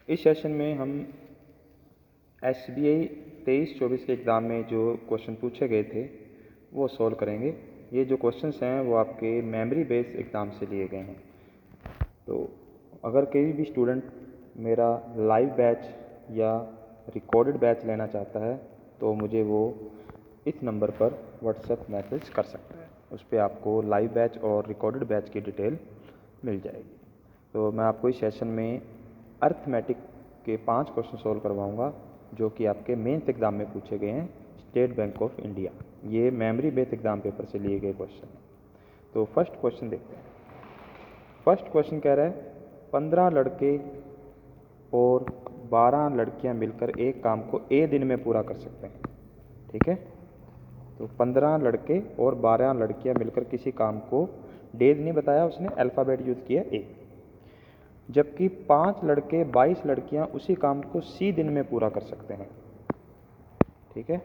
इस सेशन में हम SBI 23-24 के एग्ज़ाम में जो क्वेश्चन पूछे गए थे वो सॉल्व करेंगे। ये जो क्वेश्चंस हैं वो आपके मेमोरी बेस्ड एग्ज़ाम से लिए गए हैं। तो अगर कोई भी स्टूडेंट मेरा लाइव बैच या रिकॉर्डेड बैच लेना चाहता है तो मुझे वो इस नंबर पर व्हाट्सएप मैसेज कर सकता है। उस पर आपको लाइव बैच और रिकॉर्डेड बैच की डिटेल मिल जाएगी। तो मैं आपको इस सेशन में अर्थमेटिक के 5 क्वेश्चन सॉल्व करवाऊंगा जो कि आपके मेंस एग्ज़ाम में पूछे गए हैं स्टेट बैंक ऑफ इंडिया। ये मेमोरी बेस्ड एग्ज़ाम पेपर से लिए गए क्वेश्चन हैं। तो फर्स्ट क्वेश्चन देखते हैं। फर्स्ट क्वेश्चन कह रहा है 15 लड़के और 12 लड़कियां मिलकर एक काम को ए दिन में पूरा कर सकते हैं। ठीक है, तो 15 लड़के और 12 लड़कियां मिलकर किसी काम को डेज नहीं बताया, उसने अल्फ़ाबेट यूज़ किया ए। जबकि 5 लड़के 22 लड़कियां उसी काम को सी दिन में पूरा कर सकते हैं। ठीक है,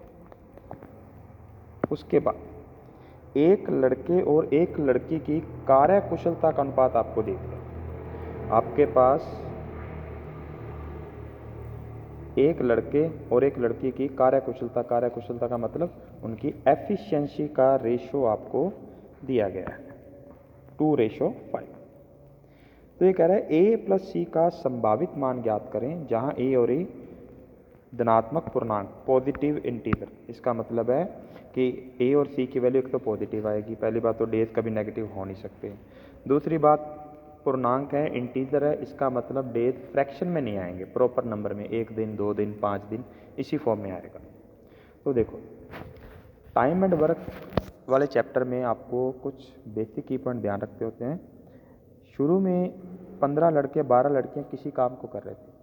उसके बाद एक लड़के और एक लड़की की कार्य कुशलता का अनुपात आपको दे दिया। आपके पास एक लड़के और एक लड़की की कार्य कुशलता का मतलब उनकी एफिशिएंसी का रेशो आपको दिया गया है 2:5। तो ये कह रहा है ए प्लस सी का संभावित मान ज्ञात करें जहां ए और ए धनात्मक पूर्णांक पॉजिटिव इंटीजर। इसका मतलब है कि ए और सी की वैल्यू एक तो पॉजिटिव आएगी। पहली बात तो डेज कभी नेगेटिव हो नहीं सकते। दूसरी बात पूर्णांक है, इंटीजर है, इसका मतलब डेज फ्रैक्शन में नहीं आएंगे, प्रॉपर नंबर में 1 दिन 2 दिन 5 दिन इसी फॉर्म में आएगा। तो देखो टाइम एंड वर्क वाले चैप्टर में आपको कुछ बेसिक की पॉइंट ध्यान रखते होते हैं। शुरू में 15 लड़के 12 लड़कियां किसी काम को कर रहे थे,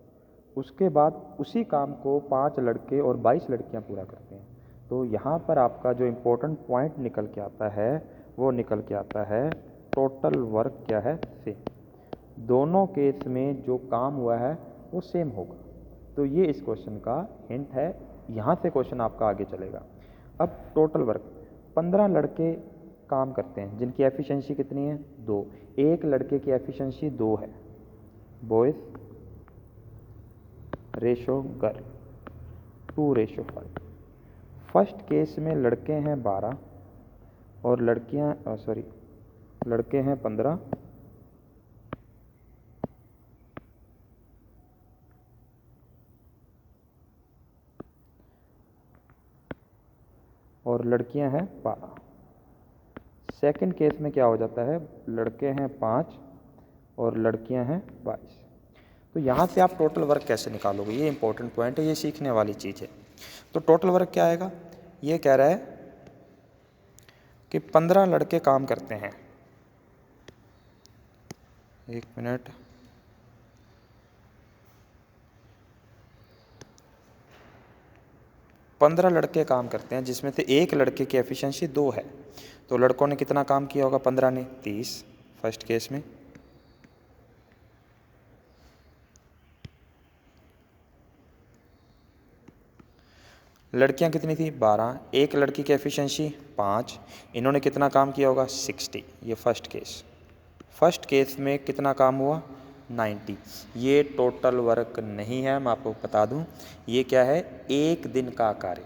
उसके बाद उसी काम को 5 लड़के और 22 लड़कियां पूरा करते हैं। तो यहाँ पर आपका जो इम्पोर्टेंट पॉइंट निकल के आता है वो निकल के आता है टोटल वर्क क्या है, सेम। दोनों केस में जो काम हुआ है वो सेम होगा। तो ये इस क्वेश्चन का हिंट है, यहाँ से क्वेश्चन आपका आगे चलेगा। अब टोटल वर्क 15 लड़के काम करते हैं जिनकी एफिशिएंसी कितनी है 2। एक लड़के की एफिशिएंसी 2 है, boys ratio girl 2:5। First case में लड़के हैं 12 और लड़के हैं 15 और लड़कियां हैं 12। सेकंड केस में क्या हो जाता है, लड़के हैं 5 और लड़कियां हैं 22। तो यहाँ से आप टोटल वर्क कैसे निकालोगे, ये इंपॉर्टेंट पॉइंट है, ये सीखने वाली चीज़ है। तो टोटल वर्क क्या आएगा, ये कह रहा है कि 15 लड़के काम करते हैं, 1 मिनट, पंद्रह लड़के काम करते हैं जिसमें से एक लड़के की एफिशिएंसी 2 है। तो लड़कों ने कितना काम किया होगा, 15 ने 30 फर्स्ट केस में। लड़कियां कितनी थी 12, एक लड़की की एफिशिएंसी 5, इन्होंने कितना काम किया होगा 60। ये फर्स्ट केस। फर्स्ट केस में कितना काम हुआ 90। ये टोटल वर्क नहीं है, मैं आपको बता दूं, ये क्या है, एक दिन का कार्य।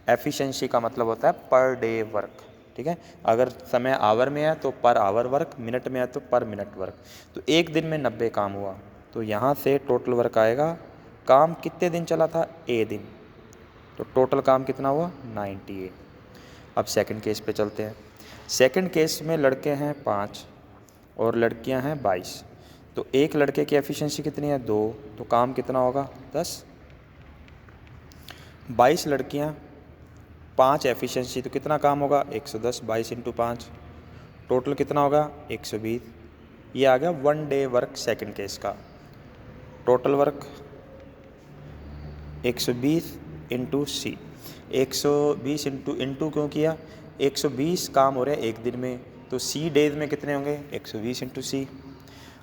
एफिशिएंसी का मतलब होता है पर डे वर्क। ठीक है, अगर समय आवर में है तो पर आवर वर्क, मिनट में है तो पर मिनट वर्क। तो एक दिन में 90 काम हुआ, तो यहाँ से टोटल वर्क आएगा। काम कितने दिन चला था, ए दिन, तो टोटल काम कितना हुआ 98। अब सेकंड केस पे चलते हैं। सेकंड केस में लड़के हैं 5 और लड़कियां हैं 22। तो एक लड़के की एफिशिएंसी कितनी है 2, तो काम कितना होगा 10। 22 लड़कियां 5 एफिशिएंसी, तो कितना काम होगा 110। 22 × 5 टोटल कितना होगा 120। ये आ गया 1 डे वर्क सेकंड केस का। टोटल वर्क 120 × सी, 120 इंटू क्यों किया, 120 काम हो रहे हैं एक दिन में, तो सी डेज में कितने होंगे 120 × सी।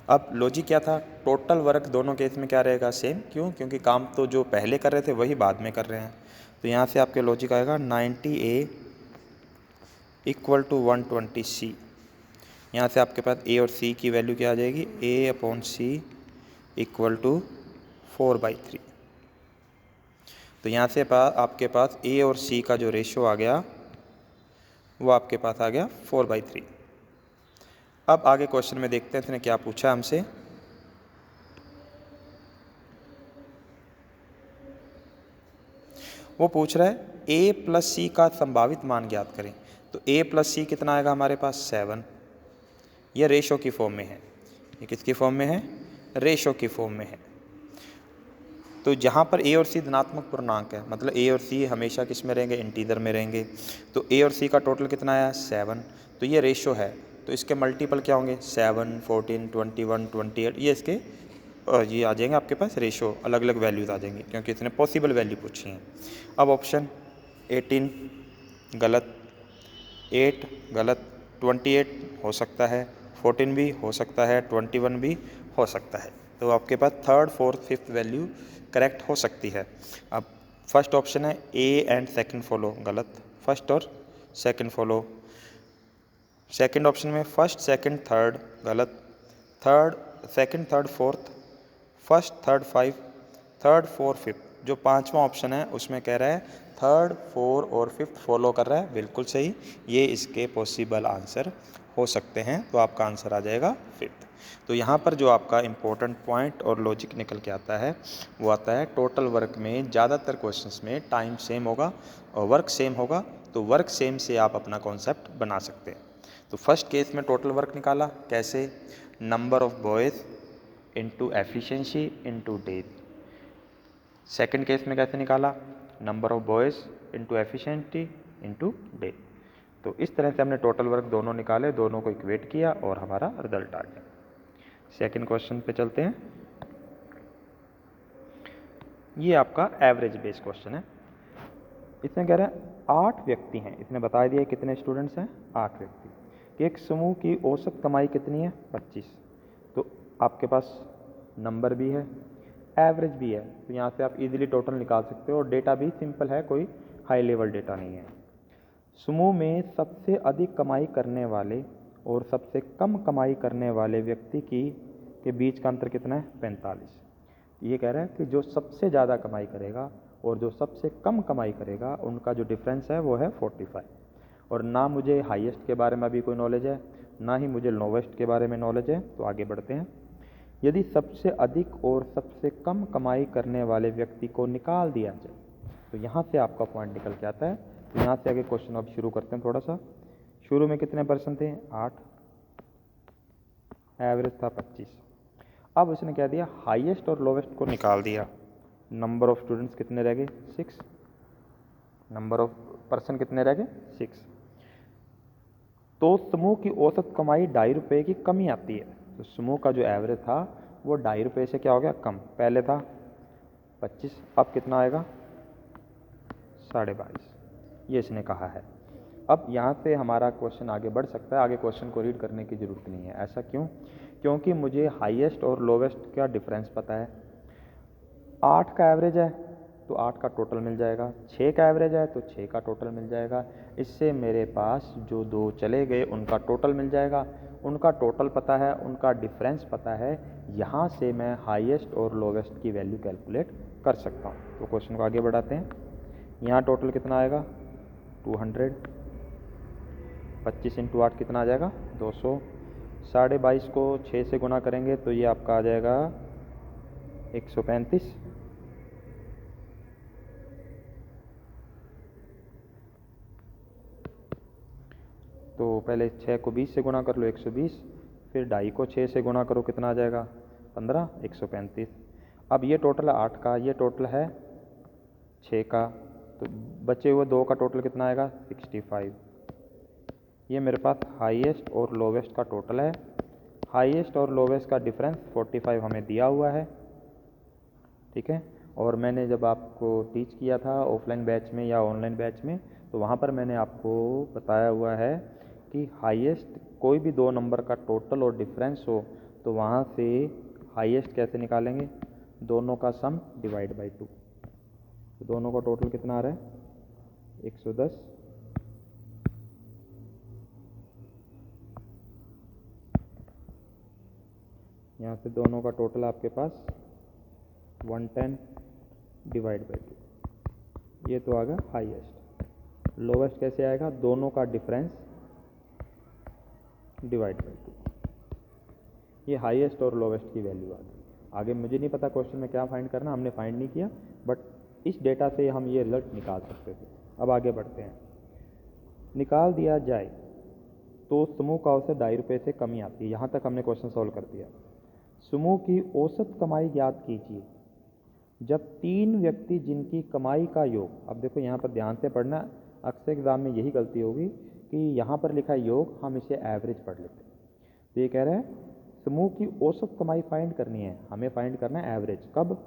अब लॉजिक क्या था, टोटल वर्क दोनों केस में क्या रहेगा सेम, क्यों, क्योंकि काम तो जो पहले कर रहे थे वही बाद में कर रहे हैं। तो यहाँ से आपके लॉजिक आएगा 90A = 120C। यहाँ से आपके पास ए और सी की वैल्यू क्या आ जाएगी, A/C इक्वल टू 4/3। तो यहाँ से आपके पास ए और सी का जो रेशो आ गया वो आपके पास आ गया 4/3। अब आगे क्वेश्चन में देखते हैं इसने क्या पूछा हमसे। वो पूछ रहा है ए प्लस सी का संभावित मान ज्ञात करें। तो ए प्लस सी कितना आएगा हमारे पास 7। यह रेशो की फॉर्म में है। ये किसकी फॉर्म में है? रेशो की फॉर्म में है। तो जहाँ पर ए और सी धनात्मक पूर्णांक है, मतलब ए और सी हमेशा किस में रहेंगे? इंटीजर में रहेंगे। तो ए और सी का टोटल कितना आया? 7। तो ये रेशो है, तो इसके मल्टीपल क्या होंगे? 7, 14, 21, 28, ये इसके ये आ जाएंगे आपके पास रेशो, अलग अलग वैल्यूज आ जाएंगे क्योंकि इसने पॉसिबल वैल्यू पूछी हैं। अब ऑप्शन 18 गलत, 8 गलत, 28 हो सकता है, 14 भी हो सकता है, 21 भी हो सकता है। तो आपके पास third, fourth, fifth value correct हो सकती है। अब फर्स्ट ऑप्शन है ए एंड सेकंड फॉलो, गलत। फर्स्ट और सेकंड फॉलो। सेकंड ऑप्शन में फर्स्ट, सेकंड, थर्ड, गलत। Third, second, third, fourth, first, third, five, third, four, fifth. जो पांचवा ऑप्शन है उसमें कह रहा है थर्ड, फोर और फिफ्थ फॉलो कर रहा है, बिल्कुल सही। ये इसके पॉसिबल आंसर हो सकते हैं, तो आपका आंसर आ जाएगा फिफ्थ। तो यहाँ पर जो आपका इम्पोर्टेंट पॉइंट और लॉजिक निकल के आता है वो आता है टोटल वर्क में ज़्यादातर क्वेश्चंस में टाइम सेम होगा और वर्क सेम होगा, तो वर्क सेम से आप अपना कॉन्सेप्ट बना सकते हैं। तो फर्स्ट केस में टोटल वर्क निकाला कैसे? Number of boys into efficiency into days. Second case में कैसे निकाला? Number of boys into efficiency into day. तो इस तरह से हमने टोटल वर्क दोनों निकाले, दोनों को इक्वेट किया और हमारा रिजल्ट आ गया। सेकेंड क्वेश्चन पे चलते हैं। ये आपका एवरेज बेस्ड क्वेश्चन है। इसमें कह रहा है 8 व्यक्ति हैं, इसने बता दिया कितने स्टूडेंट्स हैं? 8 व्यक्ति। कि एक समूह की औसत कमाई कितनी है? 25। तो आपके पास नंबर भी है, एवरेज भी है, तो यहाँ से आप इजीली टोटल निकाल सकते हो और डेटा भी सिंपल है, कोई हाई लेवल डेटा नहीं है। समूह में सबसे अधिक कमाई करने वाले और सबसे कम कमाई करने वाले व्यक्ति के बीच का अंतर कितना है? 45। ये कह रहा है कि जो सबसे ज़्यादा कमाई करेगा और जो सबसे कम कमाई करेगा उनका जो डिफरेंस है वो है 45। और ना मुझे हाईएस्ट के बारे में अभी कोई नॉलेज है, ना ही मुझे लोवेस्ट के बारे में नॉलेज है। तो आगे बढ़ते हैं। यदि सबसे अधिक और सबसे कम कमाई करने वाले व्यक्ति को निकाल दिया जाए, तो यहाँ से आपका पॉइंट निकल के आता है। तो यहाँ से आगे क्वेश्चन अब शुरू करते हैं थोड़ा सा। शुरू में कितने पर्सन थे? 8, एवरेज था 25। अब उसने क्या दिया? हाईएस्ट और लोवेस्ट को निकाल दिया। नंबर ऑफ स्टूडेंट्स कितने रह गए? 6। नंबर ऑफ पर्सन कितने रह गए? 6। तो समूह की औसत कमाई 2.5 रुपये की कमी आती है। तो समूह का जो एवरेज था वो 2.5 रुपये से क्या हो गया? कम। पहले था 25, अब कितना आएगा? 22.5। ये इसने कहा है। अब यहाँ से हमारा क्वेश्चन आगे बढ़ सकता है। आगे क्वेश्चन को रीड करने की ज़रूरत नहीं है। ऐसा क्यों? क्योंकि मुझे हाईएस्ट और लोवेस्ट का डिफरेंस पता है। 8 का एवरेज है तो 8 का टोटल मिल जाएगा, 6 का एवरेज है तो 6 का टोटल मिल जाएगा। इससे मेरे पास जो 2 चले गए उनका टोटल मिल जाएगा। उनका टोटल पता है, उनका डिफरेंस पता है। यहाँ से मैं हाईएस्ट और लोवेस्ट की वैल्यू कैलकुलेट कर सकता हूँ। तो क्वेश्चन को आगे बढ़ाते हैं। यहाँ टोटल कितना आएगा? 200। 25 इंटू 8 कितना आ जाएगा? 200। 22.5 को 6 से गुना करेंगे तो ये आपका आ जाएगा 135। तो पहले 6 को 20 से गुना कर लो, 120। फिर 2.5 को 6 से गुना करो, कितना आ जाएगा? 15, 135। अब ये टोटल है 8 का, ये टोटल है 6 का, तो बचे हुए 2 का टोटल कितना आएगा? 65। ये मेरे पास हाईएस्ट और लोवेस्ट का टोटल है। हाईएस्ट और लोवेस्ट का डिफरेंस 45 हमें दिया हुआ है, ठीक है। और मैंने जब आपको टीच किया था ऑफलाइन बैच में या ऑनलाइन बैच में, तो वहाँ पर मैंने आपको बताया हुआ है कि हाईएस्ट कोई भी 2 नंबर का टोटल और डिफरेंस हो तो वहाँ से हाईएस्ट कैसे निकालेंगे? दोनों का सम डिवाइड बाई 2। तो दोनों का टोटल कितना आ रहा है? 110। यहाँ से दोनों का टोटल आपके पास 110 डिवाइड बाई 2, ये तो आ गया हाईएस्ट। लोवेस्ट कैसे आएगा, दोनों का डिफरेंस डिवाइड बाई 2, ये हाईएस्ट और लोवेस्ट की वैल्यू आ गई। आगे मुझे नहीं पता क्वेश्चन में क्या फाइंड करना, हमने फाइंड नहीं किया, बट इस डेटा से हम ये रिजल्ट निकाल सकते थे। अब आगे बढ़ते हैं। निकाल दिया जाए तो समूह का औसत 2.5 रुपये से कमी आती है। यहाँ तक हमने क्वेश्चन सॉल्व कर दिया। समूह की औसत कमाई ज्ञात कीजिए जब 3 व्यक्ति जिनकी कमाई का योग, अब देखो यहाँ पर ध्यान से पढ़ना, अक्सर एग्जाम में यही गलती होगी कि यहाँ पर लिखा है योग, हम इसे एवरेज पढ़ लेते हैं। तो ये कह रहे हैं समूह की औसत कमाई फाइंड करनी है, हमें फाइंड करना है एवरेज। कब,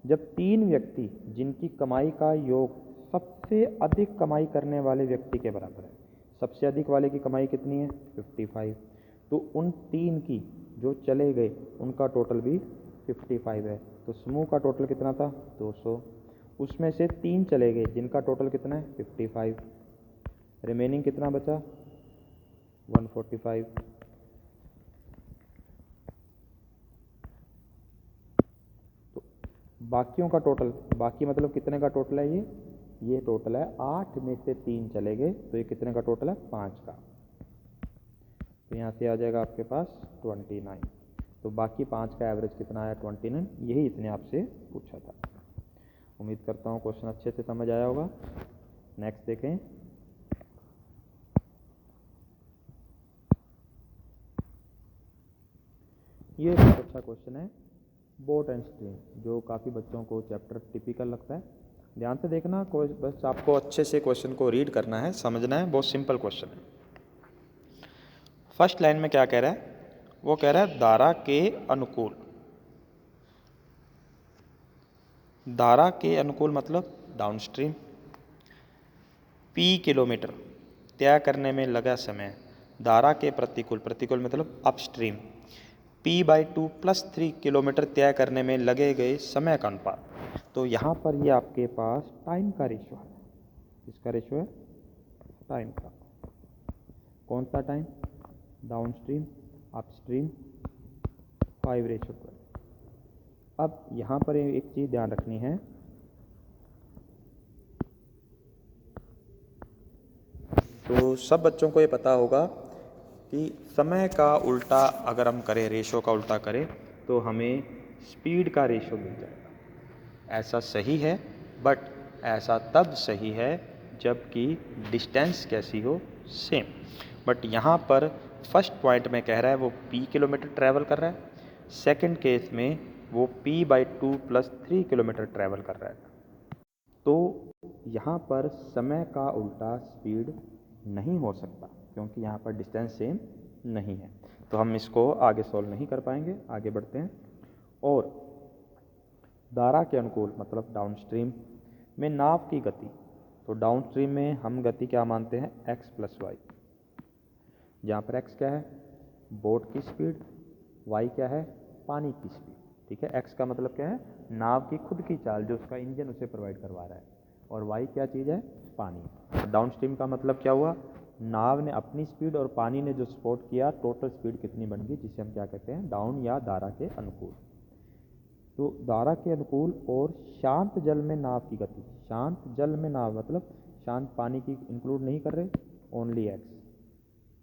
जब 3 व्यक्ति जिनकी कमाई का योग सबसे अधिक कमाई करने वाले व्यक्ति के बराबर है। सबसे अधिक वाले की कमाई कितनी है, 55, तो उन 3 की जो चले गए उनका टोटल भी 55 है। तो समूह का टोटल कितना था, 200, उसमें से 3 चले गए जिनका टोटल कितना है, 55, रिमेनिंग कितना बचा, 145। तो बाकियों का टोटल, बाकी मतलब कितने का टोटल है, ये टोटल है 8 में से 3 चले गए, तो ये कितने का टोटल है, 5 का। तो यहाँ से आ जाएगा आपके पास 29। तो बाकी 5 का एवरेज कितना आया, 29। यही इसने आपसे पूछा था। उम्मीद करता हूँ क्वेश्चन अच्छे से समझ आया होगा। नेक्स्ट देखें। ये बहुत अच्छा क्वेश्चन है, बोट एंड स्ट्रीम, जो काफ़ी बच्चों को चैप्टर टिपिकल लगता है। ध्यान से देखना, बस आपको अच्छे से क्वेश्चन को रीड करना है, समझना है। बहुत सिंपल क्वेश्चन है। फर्स्ट लाइन में क्या कह रहा है, वो कह रहा है धारा के अनुकूल। धारा के अनुकूल मतलब डाउनस्ट्रीम, P किलोमीटर तय करने में लगा समय। धारा के प्रतिकूल, प्रतिकूल मतलब अपस्ट्रीम, P/2 + 3 किलोमीटर तय करने में लगे गए समय का अनुपात। तो यहाँ पर ये आपके पास टाइम का रेशो है। किसका रेशो है, टाइम का। कौन सा टाइम, डाउनस्ट्रीम, अपस्ट्रीम, 5/12। अब यहाँ पर एक चीज़ ध्यान रखनी है, तो सब बच्चों को ये पता होगा कि समय का उल्टा अगर हम करें, रेशो का उल्टा करें, तो हमें स्पीड का रेशो मिल जाएगा। ऐसा सही है, बट ऐसा तब सही है जबकि डिस्टेंस कैसी हो, सेम। बट यहाँ पर फर्स्ट पॉइंट में कह रहा है वो P किलोमीटर ट्रैवल कर रहा है, सेकंड केस में वो P/2 + 3 किलोमीटर ट्रैवल कर रहा है। तो यहाँ पर समय का उल्टा स्पीड नहीं हो सकता, क्योंकि यहाँ पर डिस्टेंस सेम नहीं है। तो हम इसको आगे सॉल्व नहीं कर पाएंगे। आगे बढ़ते हैं। और धारा के अनुकूल मतलब डाउनस्ट्रीम में नाव की गति, तो डाउनस्ट्रीम में हम गति क्या मानते हैं, x + y, जहाँ पर x क्या है, बोट की स्पीड, y क्या है, पानी की स्पीड। ठीक है, x का मतलब क्या है, नाव की खुद की चाल जो उसका इंजन उसे प्रोवाइड करवा रहा है, और y क्या चीज़ है, पानी। डाउनस्ट्रीम का मतलब क्या हुआ, नाव ने अपनी स्पीड और पानी ने जो सपोर्ट किया, टोटल स्पीड कितनी बन गई, जिसे हम क्या कहते हैं, डाउन या धारा के अनुकूल। तो धारा के अनुकूल और शांत जल में नाव की गति, शांत जल में नाव मतलब शांत पानी की इंक्लूड नहीं कर रहे, ओनली x,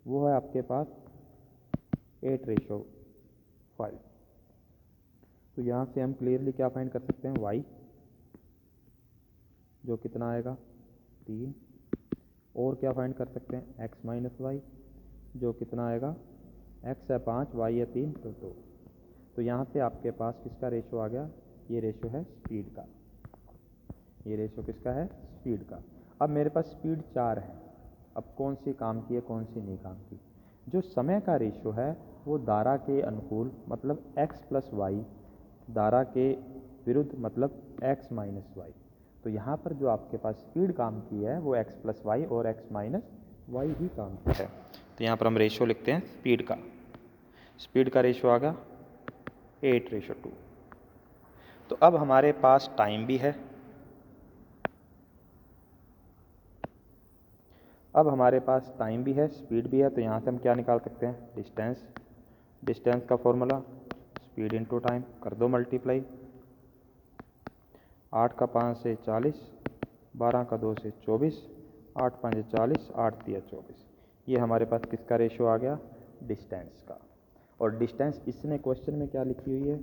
वो है आपके पास 8/5। तो यहाँ से हम क्लियरली क्या फाइंड कर सकते हैं, y जो कितना आएगा, 3, और क्या फाइंड कर सकते हैं, x - y जो कितना आएगा, x है 5, y है 3, तो 2। तो यहाँ से आपके पास किसका रेशो आ गया, ये रेशो है स्पीड का। ये रेशो किसका है, स्पीड का। अब मेरे पास स्पीड 4 है, अब कौन सी काम की है, कौन सी नहीं काम की। जो समय का रेशो है वो धारा के अनुकूल मतलब x + y, धारा के विरुद्ध मतलब x - y। तो यहाँ पर जो आपके पास स्पीड काम की है वो x + y और x - y ही काम की है। तो यहाँ पर हम रेशो लिखते हैं स्पीड का। स्पीड का रेशो आ गया 8/2। तो अब हमारे पास टाइम भी है, अब हमारे पास टाइम भी है, स्पीड भी है। तो यहाँ से हम क्या निकाल सकते हैं, डिस्टेंस। डिस्टेंस का फॉर्मूला स्पीड इनटू टाइम, कर दो मल्टीप्लाई। 8 का 5 से 40, 12 का 2 से 24, 8 5 40, 8 3 24। ये हमारे पास किसका रेशो आ गया? डिस्टेंस का। और डिस्टेंस इसने क्वेश्चन में क्या लिखी हुई है?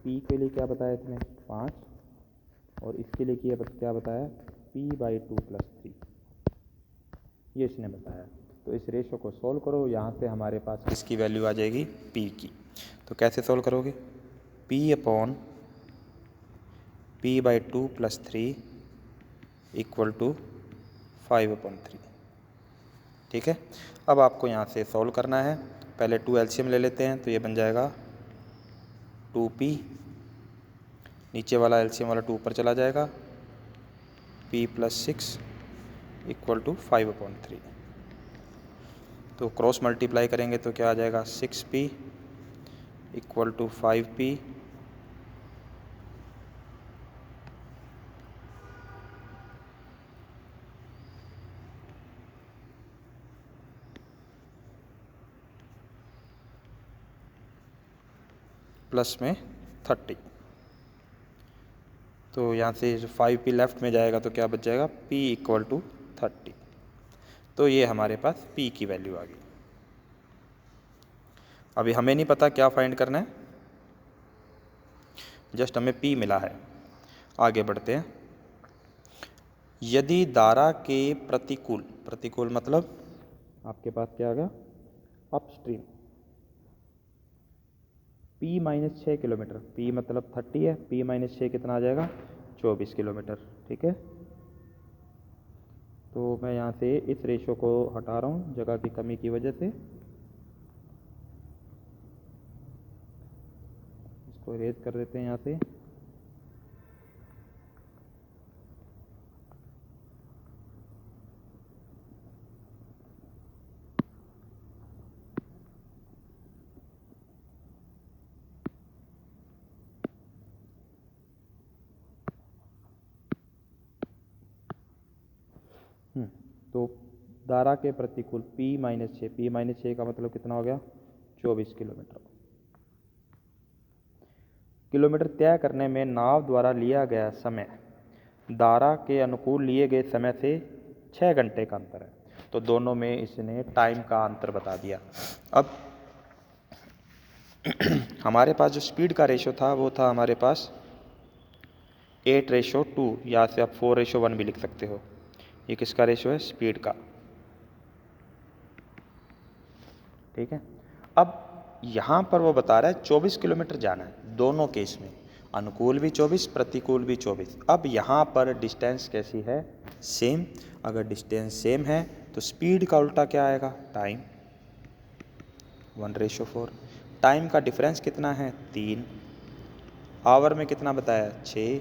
पी के लिए क्या बताया इसने? 5, और इसके लिए क्या बताया? p/2+3, ये इसने बताया। तो इस रेशो को सोल्व करो, यहाँ से हमारे पास किसकी वैल्यू आ जाएगी? p की। तो कैसे सोल्व करोगे? p/2+3 equal to 5/3। ठीक है, अब आपको यहाँ से सोल्व करना है। पहले 2 एलसीएम ले लेते हैं, तो ये बन जाएगा 2p, नीचे वाला एलसीएम वाला 2 ऊपर चला जाएगा, p+6 इक्वल टू 5/3। तो क्रॉस मल्टीप्लाई करेंगे तो क्या आ जाएगा? 6p equal to 5p plus में 30। तो यहाँ से 5p लेफ्ट में जाएगा तो क्या बच जाएगा? p equal to 30। तो ये हमारे पास p की वैल्यू आ गई। अभी हमें नहीं पता क्या फाइंड करना है, जस्ट हमें p मिला है। आगे बढ़ते हैं। यदि धारा के प्रतिकूल मतलब आपके पास क्या आ गया? अपस्ट्रीम p-6 किलोमीटर, p मतलब 30 है, p-6 कितना आ जाएगा? 24 किलोमीटर। ठीक है, तो मैं यहाँ से इस रेशो को हटा रहा हूँ जगह की कमी की वजह से, इसको इरेज कर देते हैं यहाँ से। तो धारा के प्रतिकूल p-6 का मतलब कितना हो गया? 24 किलोमीटर। किलोमीटर तय करने में नाव द्वारा लिया गया समय धारा के अनुकूल लिए गए समय से 6 घंटे का अंतर है। तो दोनों में इसने टाइम का अंतर बता दिया। अब हमारे पास जो स्पीड का रेशो था वो था हमारे पास 8:2, या से आप 4:1 भी लिख सकते हो। ये किसका रेशो है? स्पीड का। ठीक है, अब यहाँ पर वो बता रहा है 24 किलोमीटर जाना है, दोनों केस में, अनुकूल भी 24, प्रतिकूल भी 24। अब यहाँ पर डिस्टेंस कैसी है? सेम। अगर डिस्टेंस सेम है तो स्पीड का उल्टा क्या आएगा? टाइम, 1:4। टाइम का डिफरेंस कितना है? 3। आवर में कितना बताया? 6।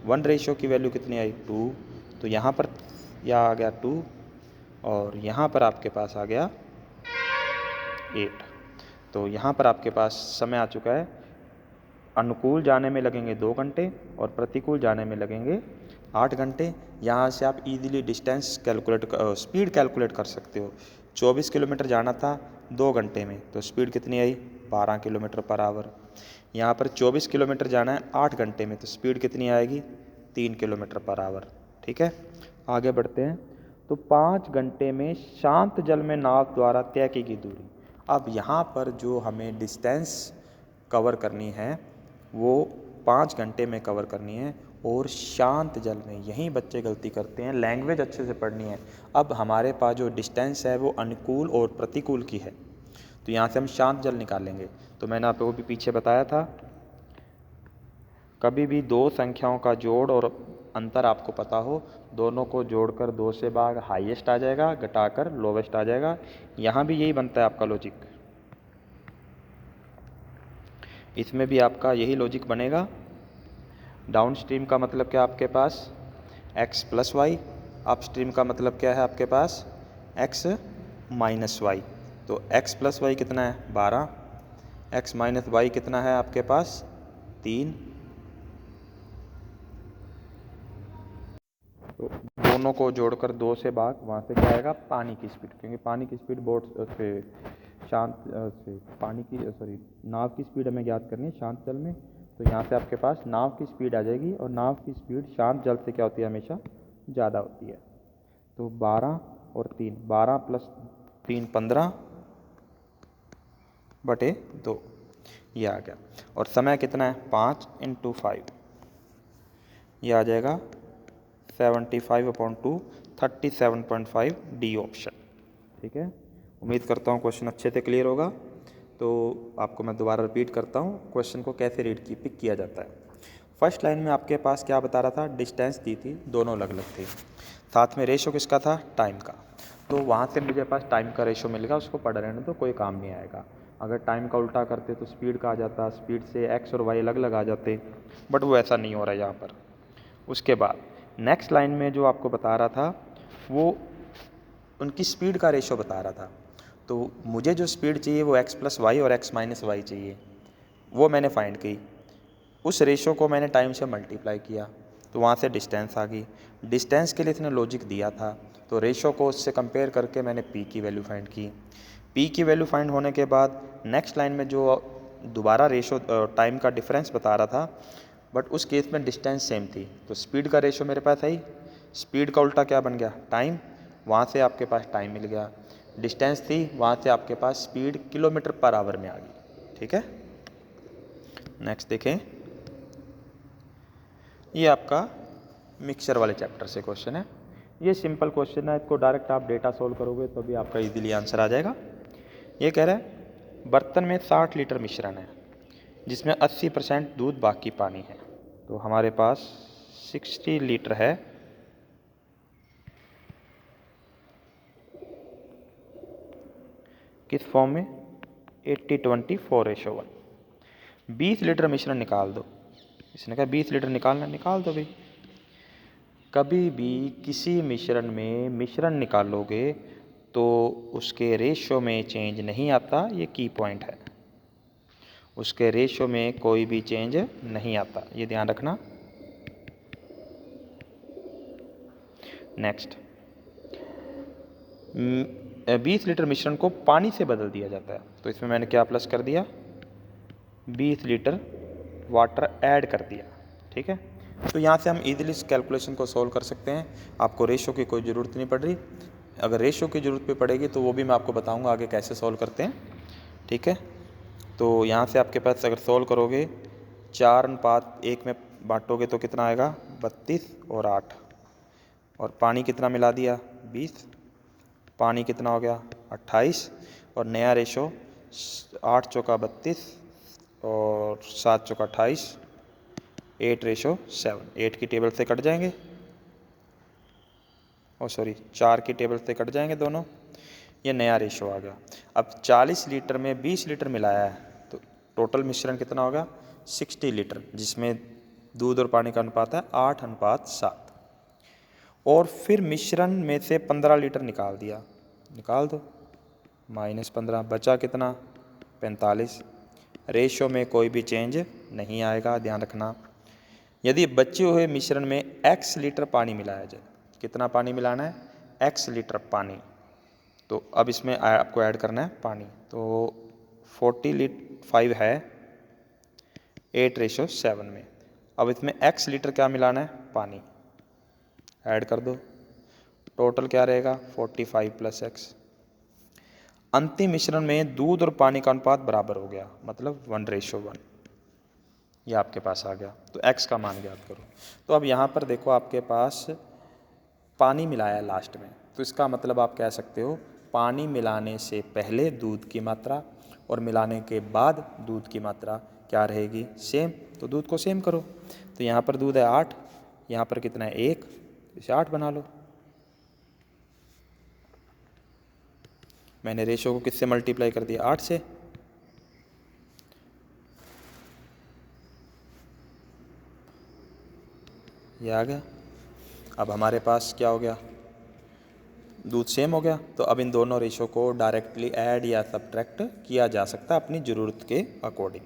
1 की वैल्यू कितनी आई? 2। तो यहाँ पर यह आ गया 2, और यहाँ पर आपके पास आ गया 8। तो यहाँ पर आपके पास समय आ चुका है, अनुकूल जाने में लगेंगे 2 घंटे और प्रतिकूल जाने में लगेंगे 8 घंटे। यहाँ से आप इजीली डिस्टेंस स्पीड कैलकुलेट कर सकते हो। 24 किलोमीटर जाना था 2 घंटे में, तो स्पीड कितनी आई? 12 किलोमीटर पर आवर। यहाँ पर 24 किलोमीटर जाना है 8 घंटे में, तो स्पीड कितनी आएगी? 3 किलोमीटर पर आवर। ठीक है, आगे बढ़ते हैं। तो 5 घंटे में शांत जल में नाव द्वारा तय की गई दूरी। अब यहाँ पर जो हमें डिस्टेंस कवर करनी है वो 5 घंटे में कवर करनी है, और शांत जल में। यहीं बच्चे गलती करते हैं, लैंग्वेज अच्छे से पढ़नी है। अब हमारे पास जो डिस्टेंस है वो अनुकूल और प्रतिकूल की है, तो यहाँ से हम शांत जल निकालेंगे। तो मैंने आपको भी पीछे बताया था, कभी भी दो संख्याओं का जोड़ और अंतर आपको पता हो, दोनों को जोड़कर 2 से भाग हाईएस्ट आ जाएगा, घटाकर लोवेस्ट आ जाएगा। यहाँ भी यही बनता है आपका लॉजिक, इसमें भी आपका यही लॉजिक बनेगा। डाउन स्ट्रीम का मतलब क्या आपके पास? x + y। अप स्ट्रीम का मतलब क्या है आपके पास? x - y। तो x + y कितना है? 12। x - y कितना है आपके पास? 3। तो दोनों को जोड़कर 2 से भाग, वहाँ से क्या आएगा? पानी की स्पीड, क्योंकि पानी की स्पीड बोट से पानी की नाव की स्पीड हमें ज्ञात करनी है शांत जल में, तो यहाँ से आपके पास नाव की स्पीड आ जाएगी और नाव की स्पीड शांत जल से क्या होती है, हमेशा ज़्यादा होती है। तो 12 और 3, 12 + 3 15/2 ये आ गया। और समय कितना है, 5 × 5, ये आ जाएगा 75/2, 37.5 डी ऑप्शन। ठीक है, उम्मीद करता हूँ क्वेश्चन अच्छे से क्लियर होगा। तो आपको मैं दोबारा रिपीट करता हूँ क्वेश्चन को कैसे पिक किया जाता है। फर्स्ट लाइन में आपके पास क्या बता रहा था, डिस्टेंस दी थी, दोनों अलग अलग थी, साथ में रेशो किसका था, टाइम का। तो वहाँ से मुझे पास टाइम का रेशो मिल गया, उसको पढ़ रहने तो कोई काम नहीं आएगा। अगर टाइम का उल्टा करते तो स्पीड का आ जाता, स्पीड से एक्स और वाई अलग अलग आ जाते, बट वो ऐसा नहीं हो रहा है यहाँ पर। उसके बाद नेक्स्ट लाइन में जो आपको बता रहा था वो उनकी स्पीड का रेशो बता रहा था। तो मुझे जो स्पीड चाहिए वो x + y और x - y चाहिए, वो मैंने फाइंड की। उस रेशो को मैंने टाइम से मल्टीप्लाई किया, तो वहाँ से डिस्टेंस आ गई। डिस्टेंस के लिए इसने लॉजिक दिया था, तो रेशो को उससे कंपेयर करके मैंने p की वैल्यू फाइंड की। p की वैल्यू फाइंड होने के बाद नेक्स्ट लाइन में जो दोबारा रेशो टाइम का डिफरेंस बता रहा था, बट उस केस में डिस्टेंस सेम थी, तो स्पीड का रेशो मेरे पास आई, स्पीड का उल्टा क्या बन गया, टाइम, वहाँ से आपके पास टाइम मिल गया। डिस्टेंस थी, वहाँ से आपके पास स्पीड km/h में आ गई। ठीक है, नेक्स्ट देखें, ये आपका मिक्सचर वाले चैप्टर से क्वेश्चन है। ये सिंपल क्वेश्चन है, इसको डायरेक्ट आप डेटा सोल्व करोगे तो भी आपका इजीली आंसर आ जाएगा। ये कह रहा है बर्तन में 60 लीटर मिश्रण है जिसमें 80% दूध बाकी पानी है। तो हमारे पास 60 लीटर है, किस फॉर्म में, 80-20 4:1। 20 लीटर मिश्रण निकाल दो। इसने कहा 20 लीटर निकालना, निकाल दो भाई। कभी भी किसी मिश्रण में मिश्रण निकालोगे तो उसके रेशो में चेंज नहीं आता, ये की पॉइंट है। उसके रेशो में कोई भी चेंज नहीं आता, ये ध्यान रखना। नेक्स्ट, 20 लीटर मिश्रण को पानी से बदल दिया जाता है, तो इसमें मैंने क्या प्लस कर दिया, 20 लीटर वाटर ऐड कर दिया। ठीक है, तो यहाँ से हम इजीली इस कैलकुलेशन को सॉल्व कर सकते हैं। आपको रेशो की कोई ज़रूरत नहीं पड़ रही, अगर रेशो की ज़रूरत भी पड़ेगी तो वो भी मैं आपको बताऊँगा आगे कैसे सॉल्व करते हैं। ठीक है, तो यहाँ से आपके पास अगर सॉल्व करोगे 4:1 में बांटोगे तो कितना आएगा, 32 और 8, और पानी कितना मिला दिया, 20, पानी कितना हो गया, 28, और नया रेशो 8 चौका 32 और 7 चौका 28, 8:7। 8 की टेबल से कट जाएंगे, और 4 की टेबल से कट जाएंगे दोनों, ये नया रेशो आ गया। अब 40 लीटर में 20 लीटर मिलाया है, तो टोटल मिश्रण कितना होगा, 60 लीटर, जिसमें दूध और पानी का अनुपात है 8:7। और फिर मिश्रण में से 15 लीटर निकाल दिया, निकाल दो, -15, बचा कितना, 45। रेशो में कोई भी चेंज नहीं आएगा, ध्यान रखना। यदि बचे हुए मिश्रण में x लीटर पानी मिलाया जाए, कितना पानी मिलाना है, x लीटर पानी, तो अब इसमें आपको ऐड करना है पानी, तो 45 है 8:7 में। अब इसमें x लीटर क्या मिलाना है, पानी, ऐड कर दो, टोटल क्या रहेगा, 45 + x। अंतिम मिश्रण में दूध और पानी का अनुपात बराबर हो गया, मतलब 1:1, ये आपके पास आ गया। तो x का मान ज्ञात करो। तो अब यहाँ पर देखो आपके पास पानी मिलाया लास्ट में, तो इसका मतलब आप कह सकते हो पानी मिलाने से पहले दूध की मात्रा और मिलाने के बाद दूध की मात्रा क्या रहेगी, सेम। तो दूध को सेम करो, तो यहाँ पर दूध है 8, यहाँ पर कितना है 1, इसे 8 बना लो। मैंने रेशो को किससे मल्टीप्लाई कर दिया, 8 से। ये आ गया। अब हमारे पास क्या हो गया, दूध सेम हो गया। तो अब इन दोनों रेशो को डायरेक्टली ऐड या सब्ट्रैक्ट किया जा सकता है अपनी ज़रूरत के अकॉर्डिंग।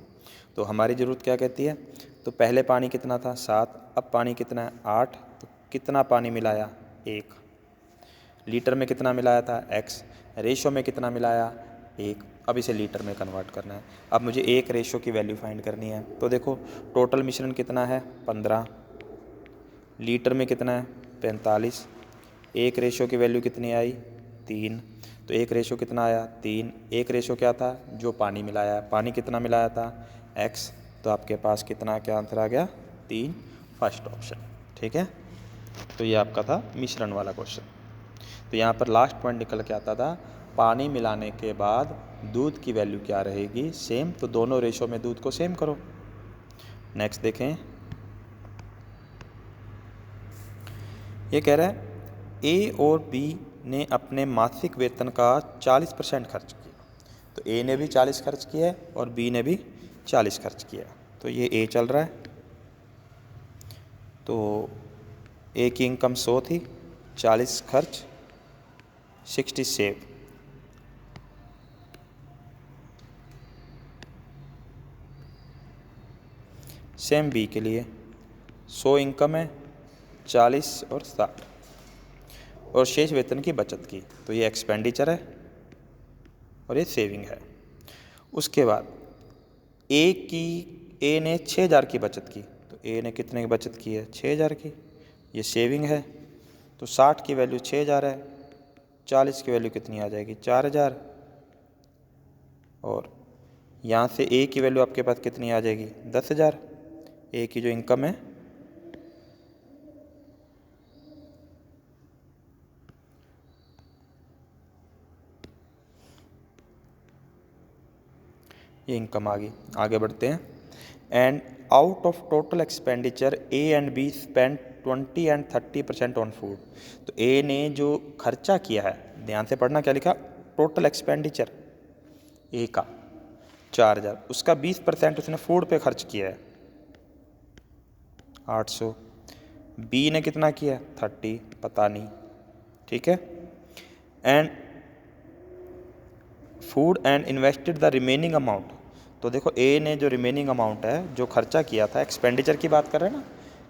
तो हमारी ज़रूरत क्या कहती है, तो पहले पानी कितना था, 7, अब पानी कितना है, 8, तो कितना पानी मिलाया, 1। लीटर में कितना मिलाया था, x। रेशो में कितना मिलाया, 1। अब इसे लीटर में कन्वर्ट करना है। अब मुझे 1 रेशो की वैल्यू फाइंड करनी है। तो देखो टोटल मिश्रण कितना है 15, लीटर में कितना है 45, 1 रेशो की वैल्यू कितनी आई 3। तो 1 रेशो कितना आया 3। 1 रेशो क्या था जो पानी मिलाया, पानी कितना मिलाया था x। तो आपके पास कितना क्या आंसर आ गया 3, फर्स्ट ऑप्शन। ठीक है, तो ये आपका था मिश्रण वाला क्वेश्चन। तो यहाँ पर लास्ट पॉइंट निकल के आता था पानी मिलाने के बाद दूध की वैल्यू क्या रहेगी सेम। तो दोनों रेशो में दूध को सेम करो। नेक्स्ट देखें, ये कह रहा है ए और बी ने अपने मासिक वेतन का 40% खर्च किया। तो ए ने भी 40 खर्च किया है और बी ने भी 40 खर्च किया। तो ये ए चल रहा है, तो ए की इनकम 100 थी, 40 खर्च, 60 सेव। सेम बी के लिए 100 इनकम है, 40 और 60 और शेष वेतन की बचत की। तो ये एक्सपेंडिचर है और ये सेविंग है। उसके बाद ए ने 6000 की बचत की। तो ए ने कितने की बचत की है 6000 की, ये सेविंग है। तो 60 की वैल्यू 6000 है, 40 की वैल्यू कितनी आ जाएगी 4000। और यहाँ से ए की वैल्यू आपके पास कितनी आ जाएगी 10,000। ए की जो इनकम है ये इनकम आ गई। आगे बढ़ते हैं। And out of total expenditure A and be spend 20 and 30% on food. तो ए ने जो खर्चा किया है, ध्यान से पढ़ना क्या लिखा, टोटल एक्सपेंडिचर ए का 4000, उसका 20% उसने फूड पे खर्च किया है 800। बी ने कितना किया 30, पता नहीं। ठीक है, and food and invested the remaining amount. तो देखो ए ने जो रिमेनिंग अमाउंट है जो खर्चा किया था, एक्सपेंडिचर की बात कर रहे हैं ना,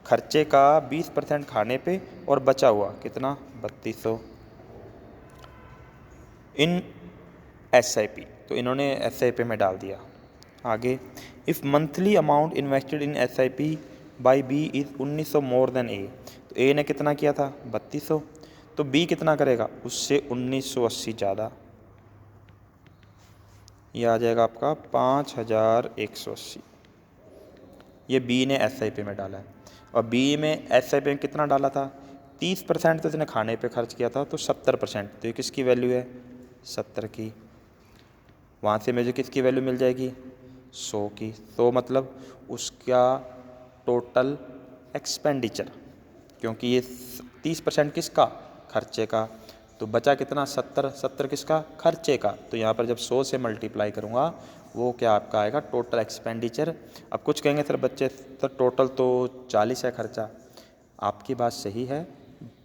खर्चे का 20% खाने पे और बचा हुआ कितना 3200 इन SIP। तो इन्होंने SIP में डाल दिया। आगे, if monthly amount invested in SIP by B is 1900 more than A. तो ए ने कितना किया था 3200, तो बी कितना करेगा उससे 1980 ज़्यादा, ये आ जाएगा आपका 5180। ये बी ने SIP में डाला है। और बी में SIP में कितना डाला था 30% तो इसने खाने पे खर्च किया था, तो 70%। तो ये किसकी वैल्यू है 70 की। वहाँ से मुझे किसकी वैल्यू मिल जाएगी 100 की। तो मतलब उसका टोटल एक्सपेंडिचर, क्योंकि ये 30% किसका खर्चे का, तो बचा कितना 70 किसका खर्चे का। तो यहाँ पर जब 100 से मल्टीप्लाई करूँगा वो क्या आपका आएगा टोटल एक्सपेंडिचर। अब कुछ कहेंगे सर बच्चे सर टोटल तो 40 है खर्चा। आपकी बात सही है,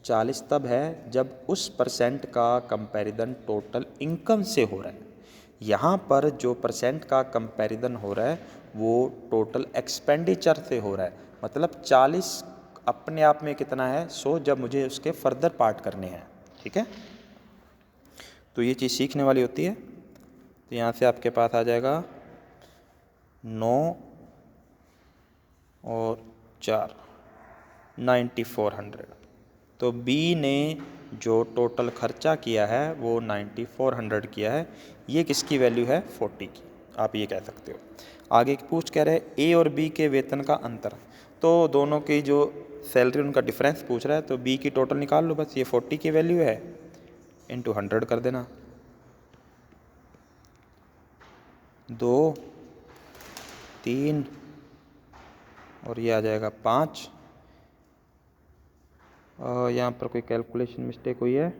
40 तब है जब उस परसेंट का कंपैरिजन टोटल इनकम से हो रहा है। यहाँ पर जो परसेंट का कंपैरिजन हो रहा है वो टोटल एक्सपेंडिचर से हो रहा है। मतलब 40 अपने आप में कितना है 100 जब मुझे उसके फर्दर पार्ट करने हैं। ठीक है, तो ये चीज़ सीखने वाली होती है। तो यहाँ से आपके पास आ जाएगा 9 और 4 9400। तो बी ने जो टोटल खर्चा किया है वो 9400 किया है। ये किसकी वैल्यू है 40 की, आप ये कह सकते हो। आगे पूछ कह रहे हैं ए और बी के वेतन का अंतर। तो दोनों की जो सैलरी उनका डिफरेंस पूछ रहा है, तो बी की टोटल निकाल लो बस। ये 40 की वैल्यू है इंटू 100 कर देना, 2 3 और ये आ जाएगा 5। यहाँ पर कोई कैलकुलेशन मिस्टेक हुई है,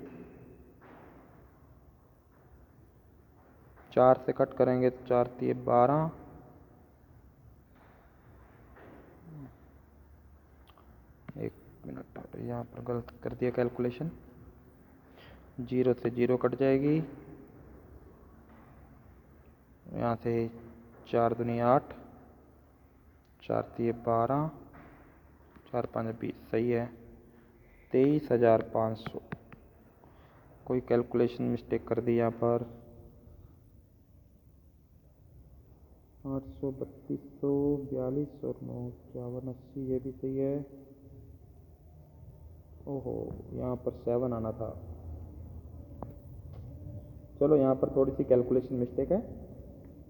4 से कट करेंगे तो 4 3 12, एक मिनट यहाँ पर गलत कर दिया कैलकुलेशन, 0 से 0 कट जाएगी, यहाँ से 4 दूनी 8, 4 3 12, 4 5 20, सही है 23,500। कोई कैलकुलेशन मिस्टेक कर दी यहाँ पर, 800, 3200, 42 और 9, 51, 80, ये भी सही है। ओहो, यहाँ पर 7 आना था। चलो यहाँ पर थोड़ी सी कैलकुलेशन मिस्टेक है,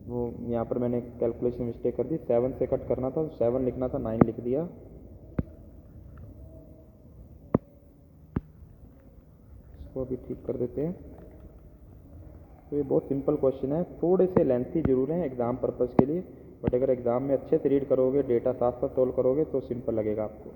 वो यहाँ पर मैंने कैलकुलेशन मिस्टेक कर दी। 7 से कट करना था, 7 लिखना था, 9 लिख दिया। इसको अभी ठीक कर देते हैं। तो ये बहुत सिंपल क्वेश्चन है, थोड़े से लेंथी जरूर हैं एग्ज़ाम पर्पज़ के लिए, बट अगर एग्ज़ाम में अच्छे से रीड करोगे, डेटा साथ साथ सोल्व करोगे तो सिंपल लगेगा आपको।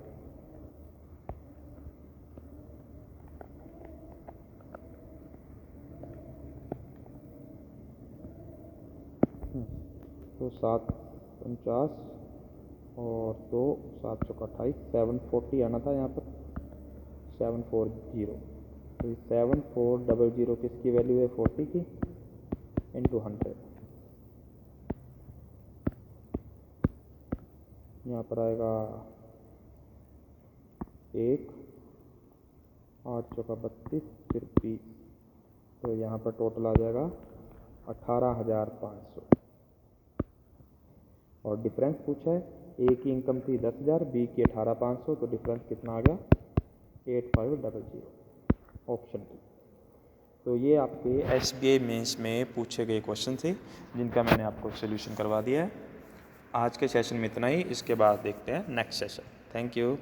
तो 749 और 2, 7 चौका 28, 740 आना था यहाँ पर, 740। तो 7400 किसकी वैल्यू है, 40 की, इंटू 100। यहाँ पर आएगा 1, 8 चौका 32, फिर 20, तो यहाँ पर टोटल आ जाएगा 18,500। और डिफरेंस पूछा है, ए की इनकम थी 10,000, बी की 18,500, तो डिफरेंस कितना आ गया, 8500, ऑप्शन डी। तो ये आपके SBI मेंस में पूछे गए क्वेश्चन थे जिनका मैंने आपको सोल्यूशन करवा दिया है। आज के सेशन में इतना ही, इसके बाद देखते हैं नेक्स्ट सेशन। Thank you.